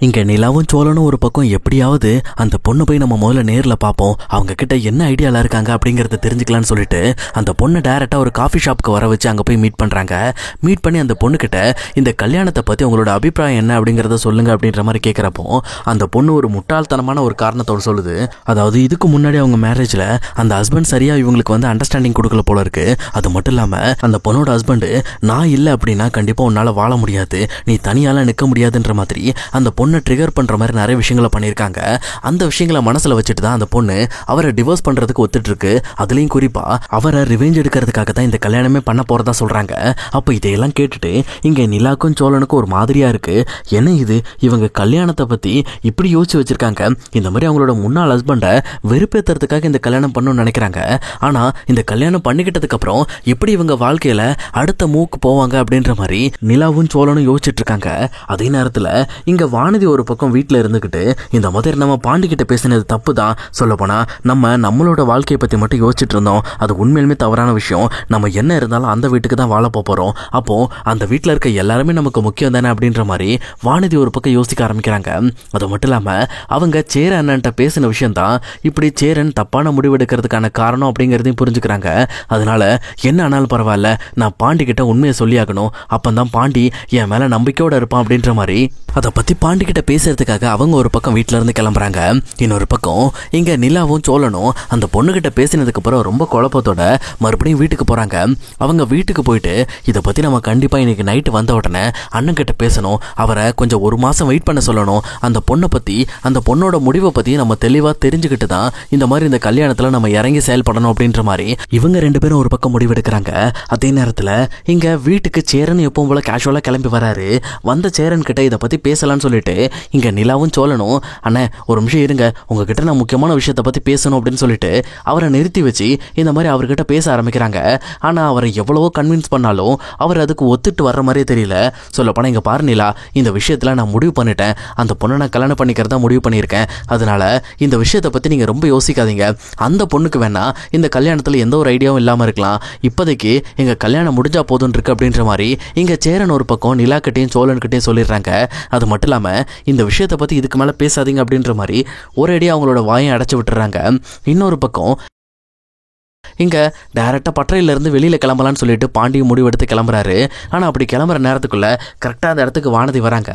இங்க நிலாவும் சோழனும் ஒரு பக்கம் எப்படியாவது அந்த பொண்ணு போய் நம்ம முதல்ல நேர்ல பார்ப்போம், அவங்க கிட்ட என்ன ஐடியால இருக்காங்க அப்படிங்கறத தெரிஞ்சுக்கலாம்னு சொல்லிட்டு அந்த பொண்ணை டைரக்டா ஒரு காஃபி ஷாப்க்கு வர வச்சு அங்க போய் மீட் பண்றாங்க. மீட் பண்ணி அந்த பொண்ணு கிட்ட இந்த கல்யாணத்தை பத்தி உங்களோட அபிப்பிராயம் என்ன அப்படிங்கறத சொல்லுங்க அப்படின்ற மாதிரி கேட்கறப்போ அந்த பொண்ணு ஒரு முட்டாள்தனமான ஒரு காரணத்தோட சொல்லுது. அதாவது இதுக்கு முன்னாடி அவங்க மேரேஜ்ல அந்த ஹஸ்பண்ட் சரியா இவங்களுக்கு வந்து அண்டர்ஸ்டாண்டிங் கொடுக்கல போல இருக்கு. அது மட்டும் இல்லாம அந்த பொண்ணோட ஹஸ்பண்ட் நான் இல்லை அப்படின்னா கண்டிப்பா உன்னால வாழ முடியாது, நீ தனியால நிற்க முடியாதுன்ற மாதிரி அந்த பொண்ணை ட்ரிகர் பண்ற மாதிரி நிறைய விஷயங்களை பண்ணியிருக்காங்க. அந்த விஷயங்களை மனசுல வச்சுட்டு தான் அந்த பொண்ணு அவரை டிவோர்ஸ் பண்றதுக்கு ஒத்துட்டு இருக்கு. அதுலயும் குறிப்பா அவரை ரிவெஞ்ச் எடுக்கிறதுக்காக தான் இந்த கல்யாணமே பண்ண போறதா சொல்றாங்க. அப்ப இதையெல்லாம் கேட்டுட்டு இங்க நிலாக்கும் சோழனுக்கும் ஒரு மாதிரியா இருக்கு. என்ன இது, இவங்க கல்யாணத்தை பத்தி இப்படி யோசிச்சு வச்சிருக்காங்க, இந்த மாதிரி அவங்களோட முன்னாள் ஹஸ்பண்டை வெறுப்பேத்துறதுக்காக இந்த கல்யாணம் பண்ணணும்னு நினைக்கிறாங்க. ஆனா இந்த கல்யாணம் பண்ணிக்கிட்டதுக்கு அப்புறம் எப்படி இவங்க வாழ்க்கையில அடுத்த மூக்கு போவாங்க அப்படின்ற மாதிரி நிலாவும் சோழனும் யோசிச்சுட்டு இருக்காங்க. அதே நேரத்துல இங்க வானதி ஒரு பக்கம் வீட்டுல இருந்துகிட்டு இந்த மாதிரி நம்ம பாண்டி கிட்ட பேசினது தப்பு தான், சொல்ல போனா நம்மளோட வாழ்க்கையை பத்தி மட்டும் யோசிச்சுட்டு இருந்தோம், அது உண்மையிலுமே தவறான விஷயம், நம்ம என்ன இருந்தாலும் அந்த வீட்டுக்கு தான் வாழ போறோம், அப்போ அந்த வீட்டுல இருக்க எல்லாருமே நமக்கு முக்கியம் தானே அப்படின்ற மாதிரி வானதி ஒரு பக்கம் யோசிக்க ஆரம்பிக்கிறாங்க. அது மட்டும் இல்லாம அவங்க சேரன் அண்ணன்ட்ட பேசின விஷயம் தான் இப்படி சேரன் தப்பான முடிவு எடுக்கிறதுக்கான காரணம் அப்படிங்கறதையும் புரிஞ்சுக்கிறாங்க. அதனால என்ன ஆனாலும் பரவாயில்ல, நான் பாண்டி கிட்ட உண்மையை சொல்லியாகணும், அப்பந்தான் பாண்டி என் மேல நம்பிக்கையோட இருப்பான் அப்படின்ற மாதிரி அதை பத்தி பாண்டி கிட்ட பேசுறதுக்காக அவங்க ஒரு பக்கம் வீட்டுல இருந்து கிளம்புறாங்க. இன்னொரு பக்கம் இங்க நிலாவும் சோழனும் அந்த பொண்ணுகிட்ட பேசினதுக்கு அப்புறம் ரொம்ப குழப்பத்தோட மறுபடியும் வீட்டுக்கு போறாங்க. அவங்க வீட்டுக்கு போயிட்டு இதை பத்தி நம்ம கண்டிப்பா இன்னைக்கு நைட்டு வந்த உடனே அண்ணன் கிட்ட பேசணும், அவரை கொஞ்சம் ஒரு மாசம் வெயிட் பண்ண சொல்லணும், அந்த பொண்ணை பத்தி அந்த பொண்ணோட முடிவை பத்தி நம்ம தெளிவா தெரிஞ்சுக்கிட்டு தான் இந்த மாதிரி இந்த கல்யாணத்துல நம்ம இறங்கி செயல்படணும் அப்படின்ற மாதிரி இவங்க ரெண்டு பேரும் ஒரு பக்கம் முடிவெடுக்கிறாங்க. அதே நேரத்துல இங்க வீட்டுக்கு சேரன் எப்பவும் போல கேஷுவலா கிளம்பி வராரு. வந்த சேரன் கிட்ட இதை பத்தி பேசலாம்னு சொல்லிட்டு இங்க நிலாவும் சோழனும் அண்ணே ஒரு நிமிஷம் இருங்க, உங்ககிட்ட நான் முக்கியமான விஷயத்தை பத்தி பேசணும் அப்படின்னு சொல்லிட்டு அவரை நிறுத்தி வச்சு இந்த மாதிரி அவர்கிட்ட பேச ஆரம்பிக்கிறாங்க. ஆனா அவரை எவ்வளவோ கன்வின்ஸ் பண்ணாலும் அவர் அதுக்கு ஒத்துட்டு வர்ற மாதிரியே தெரியல. சொல்ல போனா இங்க பாரு நிலா, இந்த விஷயத்துல நான் முடிவு பண்ணிட்டேன், அந்த பொண்ணை நான் கல்யாணம் பண்ணிக்கிறதா முடிவு பண்ணியிருக்கேன், அதனால இந்த விஷயத்தை பத்தி நீங்க ரொம்ப யோசிக்காதீங்க, அந்த பொண்ணுக்கு வேணா இந்த கல்யாணத்துல எந்த ஒரு ஐடியாவும் இல்லாம இருக்கலாம், இப்போதைக்கு எங்க கல்யாணம் முடிஞ்சா போதும் இருக்கு அப்படின்ற மாதிரி இங்க சேரன் ஒரு பக்கம் நிலா கிட்டையும் சோழன் கிட்டையும் சொல்லிடுறாங்க. அது மட்டும் இல்லாம இந்த விஷயத்தை பத்தி இதுக்கு மேல பேசாதீங்க அப்படின்ற மாதிரி ஒரேடியா அவங்களோட வாயை அடைச்சு விட்டுறாங்க. இன்னொரு பக்கம் இங்க டைரக்டா பட்டறையில இருந்து வெளியில கிளம்பலான்னு சொல்லிட்டு பாண்டியும் முடிவெடுத்து கிளம்புறாரு. ஆனா அப்படி கிளம்புற நேரத்துக்குள்ள கரெக்டா அந்த இடத்துக்கு வானதி வராங்க.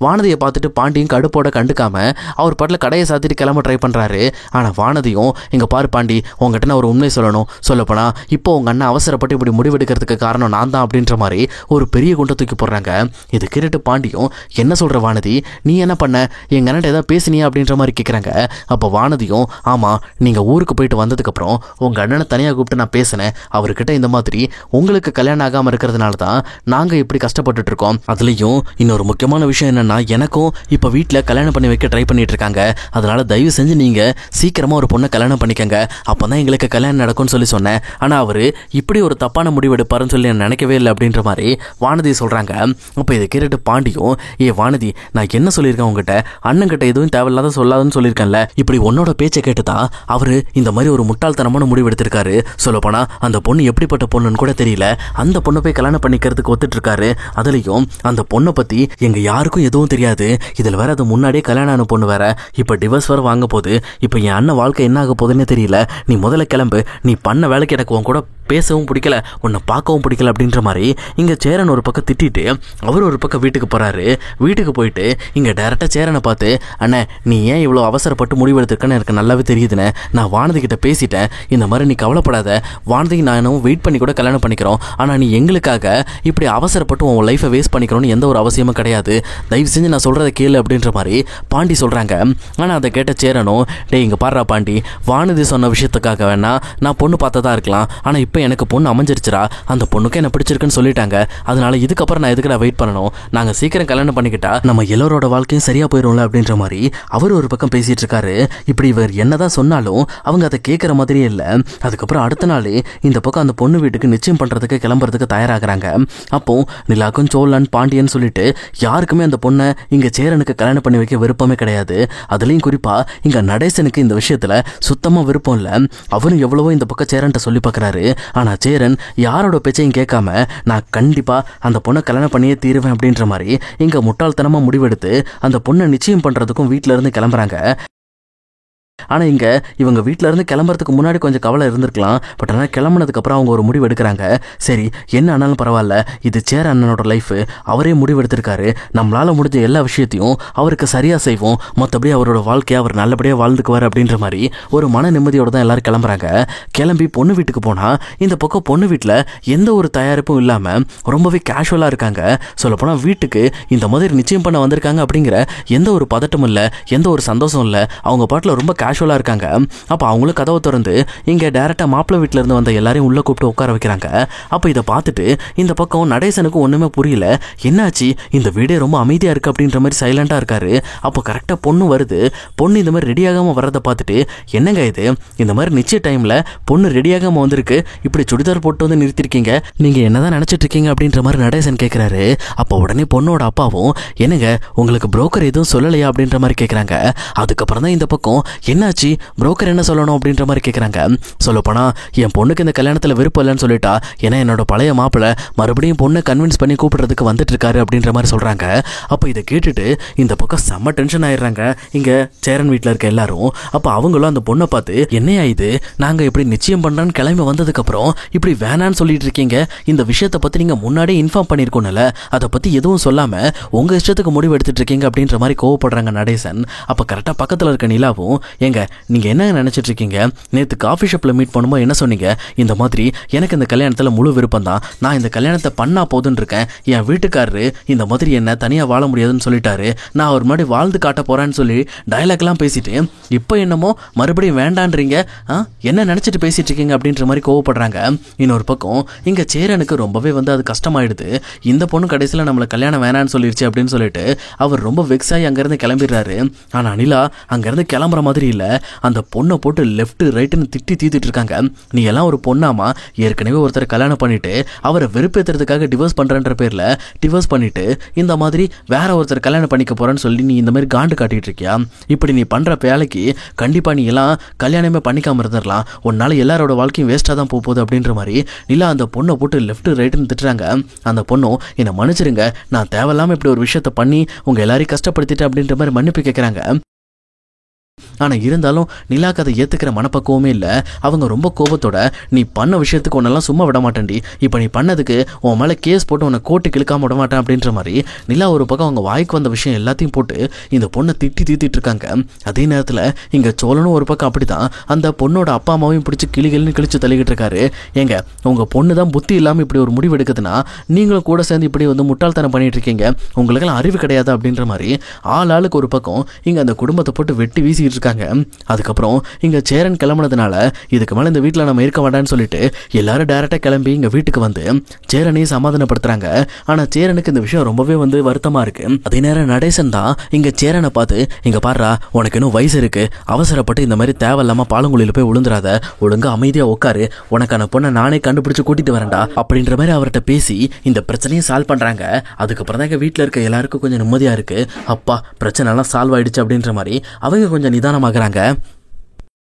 வானதியை பார்த்துட்டு பாண்டியும் கடுப்போட கண்டுக்காம அவர் பாட்டில் கடையை சாத்திட்டு கிளம்ப ட்ரை பண்றாரு. ஆனா வானதியும் இங்க பாரு பாண்டி, உங்ககிட்ட நான் ஒரு உண்மை சொல்லணும், சொல்லப்போனா இப்போ உங்க அண்ணன் அவசரப்பட்டு இப்படி முடிவெடுக்கிறதுக்கு காரணம் நான் தான் அப்படின்ற மாதிரி ஒரு பெரிய குண்டை தூக்கி போடுறாங்க. இது கேட்டு பாண்டியும் என்ன சொல்ற வானதி, நீ என்ன பண்ண, எங்க அண்ணன் ஏதாவது பேசினியா அப்படின்ற மாதிரி கேட்கறாங்க. அப்போ வானதியும் ஆமா, நீங்க ஊருக்கு போயிட்டு வந்ததுக்கு அப்புறம் உங்க அண்ணனை தனியாக கூப்பிட்டு நான் பேசினேன், அவர்கிட்ட இந்த மாதிரி உங்களுக்கு கல்யாணம் ஆகாம இருக்கிறதுனால தான் நாங்க இப்படி கஷ்டப்பட்டு இருக்கோம், அதுலயும் இன்னொரு முக்கியமான விஷயம் என்னன்னா எனக்கும் இப்ப வீட்டுல கல்யாணம் பண்ணி வைக்க ட்ரை பண்ணிட்டு இருக்காங்க, அதனால தயவு செஞ்சு நீங்க சீக்கிரமா ஒரு பொண்ணை கல்யாணம் பண்ணிக்கங்க, அப்பதான் எங்களுக்கு கல்யாணம் நடக்கும்னு சொல்லி சொன்னேன், ஆனா அவரு இப்படி ஒரு தப்பான முடிவு எடுப்பாருன்னு சொல்லி நான் நினைக்கவே இல்லை அப்படின்ற மாதிரி வானதி சொல்றாங்க. அப்ப இதை கேட்டுட்டு பாண்டியும் வானதி, நான் என்ன சொல்லியிருக்கேன் உங்ககிட்ட, அண்ணன் கிட்ட எதுவும் தேவையில்லாத சொல்லாதுன்னு சொல்லியிருக்கேன்ல, இப்படி உன்னோட பேச்சை கேட்டுதான் அவரு இந்த மாதிரி ஒரு முட்டாள்தனமான முடிவு எடுத்திருக்காரு, சொல்லப்போனா அந்த பொண்ணு எப்படிப்பட்ட பொண்ணுன்னு கூட தெரியல, அந்த பொண்ணை போய் கல்யாணம் பண்ணிக்கிறதுக்கு ஒத்துட்டு இருக்காரு, அதுலயும் அந்த பொண்ணை பத்தி எங்க யாருக்கும் எதுவும் தெரியாது, இதுல வேற அது முன்னாடியே கல்யாணம் ஆன பொண்ணு வேற, இப்ப டிவோர்ஸ் வேற வாங்க போகுது, இப்ப என் அண்ணன் வாழ்க்கை என்ன ஆக போகுதுன்னே தெரியல, நீ முதல்ல கிளம்பு, நீ பண்ண வேலைக்கு எனக்கு உன் கூட பேசவும் பிடிக்கல, உன்னை பார்க்கவும் பிடிக்கல அப்படின்ற மாதிரி இங்க சேரன் ஒரு பக்கம் திட்டிட்டு அவர் ஒரு பக்கம் வீட்டுக்கு போறாரு. வீட்டுக்கு போயிட்டு இங்க டைரக்டா சேரனை பார்த்து அண்ணே நீ ஏன் இவ்வளவு அவசரப்பட்டு முடிவெடுத்திருக்கன்னு எனக்கு நல்லாவே தெரியுதுண்ணே, நான் வானதி கிட்ட பேசிட்டேன், இந்த மாதிரி நீ கவலைப்படாத, வானதிக்கு நானும் வெயிட் பண்ணி கூட கல்யாணம் பண்ணிக்கிறோம், ஆனா நீ எங்களுக்காக இப்படி அவசரப்பட்டு உன் லைஃபை வேஸ்ட் பண்ணிக்கிறோன்னு எந்த ஒரு அவசியமும் கிடையாது, தயவு செஞ்சு நான் சொல்றதை கேளு அப்படின்ற மாதிரி பாண்டி சொல்றாங்க. ஆனா அதை கேட்ட சேரனும் டே இங்க பாடுறா பாண்டி, வானதி சொன்ன விஷயத்துக்காக வேணா நான் பொண்ணு பார்த்ததா இருக்கலாம், ஆனா இப்ப எனக்கு பொண்ணு அமைஞ்சிருச்சுரா, அந்த பொண்ணுக்கு என்ன பிடிச்சிருக்குன்னு சொல்லிட்டாங்க, அதனால இதுக்கப்புறம் நான் எதுக்கு வெயிட் பண்ணணும், நாங்க சீக்கிரம் கல்யாணம் பண்ணிக்கிட்டா நம்ம எல்லாரோட வாழ்க்கையும் சரியா போயிடும்ல அப்படின்ற மாதிரி அவர் ஒரு பக்கம் பேசிட்டு இருக்காரு. இப்படி இவர் என்னதான் சொன்னாலும் அவங்க அதை கேட்கற மாதிரியே இல்ல. அதுக்கப்புறம் அடுத்த நாள் இந்த பக்கம் அந்த பொண்ணு வீட்டுக்கு நிச்சயம் பண்றதுக்கு கிளம்புறதுக்கு தயாராகிறாங்க. அப்போ நிலாக்கும் சோழன் பாண்டியன் சொல்லிட்டு யாருக்குமே அந்த பொண்ணை இங்க சேரனுக்கு கல்யாணம் பண்ணி வைக்க விருப்பமே கிடையாது. அதுலயும் குறிப்பா இங்க நடேசனுக்கு இந்த விஷயத்துல சுத்தமா விருப்பம் இல்ல. அவரும் எவ்வளவோ இந்த பக்கம் சேரன்ட்ட சொல்லி பாக்குறாரு, ஆனா சேரன் யாரோட பேச்சையும் கேட்காம நான் கண்டிப்பா அந்த பொண்ணை கல்யாணம் பண்ணியே தீருவேன் அப்படின்ற மாதிரி இங்க முட்டாள்தனமா முடிவெடுத்து அந்த பொண்ணை நிச்சயம் பண்றதுக்கும் வீட்டுல இருந்து கிளம்புறாங்க. ஆனால் இங்கே இவங்க வீட்டில இருந்து கிளம்புறதுக்கு முன்னாடி கொஞ்சம் கவலை இருந்திருக்கலாம். பட் ஆனால் கிளம்புனதுக்கு அப்புறம் அவங்க ஒரு முடிவு எடுக்கிறாங்க. சரி என்ன ஆனாலும் பரவாயில்ல, இது சேர அண்ணனோட லைஃப், அவரே முடிவு எடுத்திருக்காரு, நம்மளால முடிஞ்ச எல்லா விஷயத்தையும் அவருக்கு சரியா செய்வோம், மற்றபடி அவரோட வாழ்க்கையை அவர் நல்லபடியாக வாழ்ந்துக்குவார் அப்படின்ற மாதிரி ஒரு மன நிம்மதியோட தான் எல்லாரும் கிளம்புறாங்க. கிளம்பி பொண்ணு வீட்டுக்கு போனால் இந்த பக்கம் பொண்ணு வீட்டில் எந்த ஒரு தயாரிப்பும் இல்லாமல் ரொம்பவே கேஷுவலாக இருக்காங்க. சொல்லப்போனால் வீட்டுக்கு இந்த மாதிரி நிச்சயம் பண்ண வந்திருக்காங்க அப்படிங்கிற எந்த ஒரு பதட்டமும் இல்லை, எந்த ஒரு சந்தோஷம் இல்லை. அவங்க பாட்டில் ரொம்ப கேஷுவலாக இருக்காங்க. அப்போ அவங்களும் கதவை திறந்து இங்கே டேரெக்டாக மாப்பிள்ளை வீட்டில் இருந்து வந்த எல்லாரையும் உள்ளே கூப்பிட்டு உட்கார வைக்கிறாங்க. அப்போ இதை பார்த்துட்டு இந்த பக்கம் நடேசனுக்கு ஒன்றுமே புரியல, என்னாச்சு இந்த வீடே ரொம்ப அமைதியாக இருக்குது அப்படின்ற மாதிரி சைலண்டாக இருக்காரு. அப்போ கரெக்டாக பொண்ணு வருது. பொண்ணு இந்த மாதிரி ரெடியாகாமல் வர்றதை பார்த்துட்டு என்னங்க இது, இந்த மாதிரி நிச்சய டைமில் பொண்ணு ரெடியாகாமல் வந்திருக்கு, இப்படி சுடிதார் போட்டு வந்து நிறுத்திருக்கீங்க, நீங்கள் என்னதான் நினச்சிட்டு இருக்கீங்க அப்படின்ற மாதிரி நடேசன் கேட்குறாரு. அப்போ உடனே பொண்ணோட அப்பாவும் என்னங்க உங்களுக்கு புரோக்கர் எதுவும் சொல்லலையா அப்படின்ற மாதிரி கேட்குறாங்க. அதுக்கப்புறம் தான் இந்த பக்கம் என்னாச்சு புரோக்கர் என்ன சொல்லணும் அப்படின்ற மாதிரி கேட்குறாங்க. சொல்லப்போனா என் பொண்ணுக்கு இந்த கல்யாணத்தில் விருப்பம் இல்லைன்னு சொல்லிட்டா, ஏன்னா என்னோட பழைய மாப்பிள்ளை மறுபடியும் பொண்ணை கன்வின்ஸ் பண்ணி கூப்பிடுறதுக்கு வந்துட்டு இருக்காரு அப்படின்ற மாதிரி சொல்கிறாங்க. அப்போ இதை கேட்டுட்டு இந்த பக்கம் செம்ம டென்ஷன் ஆயிடுறாங்க இங்கே சேரன் வீட்டில் இருக்க எல்லாரும். அப்போ அவங்களும் அந்த பொண்ணை பார்த்து என்னையா இது, நாங்கள் இப்படி நிச்சயம் பண்ணுறான்னு கிளம்பி வந்ததுக்கப்புறம் இப்படி வேணான்னு சொல்லிட்டு இருக்கீங்க, இந்த விஷயத்தை பற்றி நீங்கள் முன்னாடியே இன்ஃபார்ம் பண்ணியிருக்கோம்ல, அதை பற்றி எதுவும் சொல்லாமல் உங்கள் இஷ்டத்துக்கு முடிவு எடுத்துட்டு இருக்கீங்க அப்படின்ற மாதிரி கோவப்படுறாங்க நடேசன். அப்போ கரெக்டாக பக்கத்தில் இருக்க நிலாவும் ஏங்க நீங்கள் என்ன நினச்சிட்டு இருக்கீங்க, நேற்று காஃபி ஷாப்பில் மீட் பண்ணும்போது என்ன சொன்னீங்க, இந்த மாதிரி எனக்கு இந்த கல்யாணத்தில் முழு விருப்பம் தான், நான் இந்த கல்யாணத்தை பண்ணா போதுன்னு இருக்கேன், என் வீட்டுக்காரரு இந்த மாதிரி என்ன தனியாக வாழ முடியாதுன்னு சொல்லிட்டாரு, நான் அவர் முன்னாடி வாழ்ந்து காட்ட போகிறேன்னு சொல்லி டைலாக்லாம் பேசிட்டு இப்போ என்னமோ மறுபடியும் வேண்டான்றீங்க, என்ன நினச்சிட்டு பேசிட்டு இருக்கீங்க அப்படின்ற மாதிரி கோவப்படுறாங்க. இன்னொரு பக்கம் இங்கே சேரனுக்கு ரொம்பவே அது கஷ்டமாயிடுது. இந்த பொண்ணு கடைசியில் நம்மளை கல்யாணம் வேணான்னு சொல்லிருச்சு அப்படின்னு சொல்லிட்டு அவர் ரொம்ப வெக்ஸாகி அங்கேருந்து கிளம்பிடுறாரு. ஆனால் அனிலா அங்கேருந்து கிளம்புற மாதிரி இல்லை, அந்த பொண்ணை போட்டு லெஃப்ட் ரைட்டுன்னு திட்டி தீத்துட்டு இருக்காங்க. நீ எல்லாம் ஒரு பொண்ணாமா, ஏற்கனவே ஒருத்தர் கல்யாணம் பண்ணிட்டு அவரை வெறுப்பேற்றுறதுக்காக டிவோர்ஸ் பண்ணுறன்ற பேரில் டிவோர்ஸ் பண்ணிட்டு இந்த மாதிரி வேற ஒருத்தர் கல்யாணம் பண்ணிக்க போறேன்னு சொல்லி நீ இந்த மாதிரி காண்டு காட்டிட்டு இருக்கியா, இப்படி நீ பண்ணுற வேலைக்கு கண்டிப்பாக நீ எல்லாம் கல்யாணமே பண்ணிக்காம இருந்துடலாம், உன்னால எல்லாரோட வாழ்க்கையும் வேஸ்ட்டாக தான் போகுது அப்படின்ற மாதிரி நிலா அந்த பொண்ணை போட்டு லெஃப்ட் ரைட்டுன்னு திட்டுறாங்க. அந்த பொண்ணும் என்னை மன்னிச்சிருங்க, நான் தேவையில்லாமல் இப்படி ஒரு விஷயத்த பண்ணி உங்கள் எல்லாரையும் கஷ்டப்படுத்திட்டு அப்படின்ற மாதிரி மன்னிப்பு கேட்குறாங்க. ஆனால் இருந்தாலும் நிலாக்கு அதை ஏற்றுக்கிற மனப்பக்குவமே இல்லை. அவங்க ரொம்ப கோபத்தோட நீ பண்ண விஷயத்துக்கு ஒன்னெல்லாம் சும்மா விட மாட்டேன்டி, இப்போ நீ பண்ணதுக்கு உன் மேலே கேஸ் போட்டு உன்னை கோர்ட்டுக்கு இழுக்காம விட மாட்டேன் அப்படின்ற மாதிரி நிலா ஒரு பக்கம் அவங்க வாய்க்கு வந்த விஷயம் எல்லாத்தையும் போட்டு இந்த பொண்ணை திட்டி தீத்திட்டு இருக்காங்க. அதே நேரத்தில் இங்கே சோழனும் ஒரு பக்கம் அப்படி தான் அந்த பொண்ணோட அப்பா அம்மாவையும் பிடிச்சி கிளிகள்னு கிழிச்சு தள்ளிக்கிட்டு இருக்காரு. ஏங்க உங்கள் பொண்ணு தான் புத்தி இல்லாமல் இப்படி ஒரு முடிவு எடுக்குதுன்னா நீங்களும் கூட சேர்ந்து இப்படி முட்டாள்தனம் பண்ணிட்டு இருக்கீங்க, உங்களுக்கெல்லாம் அறிவு கிடையாது அப்படின்ற மாதிரி ஆளுக்கு ஒரு பக்கம் இங்கே அந்த குடும்பத்தை போட்டு வெட்டி வீசி இருக்காங்க. அதுக்கப்புறம் இங்க சேரன் கிளம்புனதுனால இதுக்கு மேல இந்த வீட்டில் நம்ம இருக்க வேண்டாம்னு சொல்லிட்டு எல்லாரும் டைரக்டா கிளம்பி இங்க வீட்டுக்கு வந்து சேரனையும் சமாதானப்படுத்துறாங்க. ஆனா சேரனுக்கு இந்த விஷயம் ரொம்பவே வருத்தமா இருக்கு. அதே நேரம் நடேசன் தான் இங்க சேரனை பார்த்து இங்க பாடுறா, உனக்கு இன்னும் வயசு இருக்கு, அவசரப்பட்டு இந்த மாதிரி தேவையில்லாம பாலங்குழியில போய் விழுந்துடாத, ஒழுங்கா அமைதியா உட்காரு, உனக்கான பொண்ணை நானே கண்டுபிடிச்சு கூட்டிட்டு வரேன்டா அப்படின்ற மாதிரி அவர்கிட்ட பேசி இந்த பிரச்சனையை சால்வ் பண்றாங்க. அதுக்கப்புறம் தான் வீட்டில் இருக்க எல்லாருக்கும் கொஞ்சம் நிம்மதியா இருக்கு, அப்பா பிரச்சனை எல்லாம் சால்வ் ஆயிடுச்சு அப்படின்ற மாதிரி அவங்க கொஞ்சம் நிதானமாகறாங்க.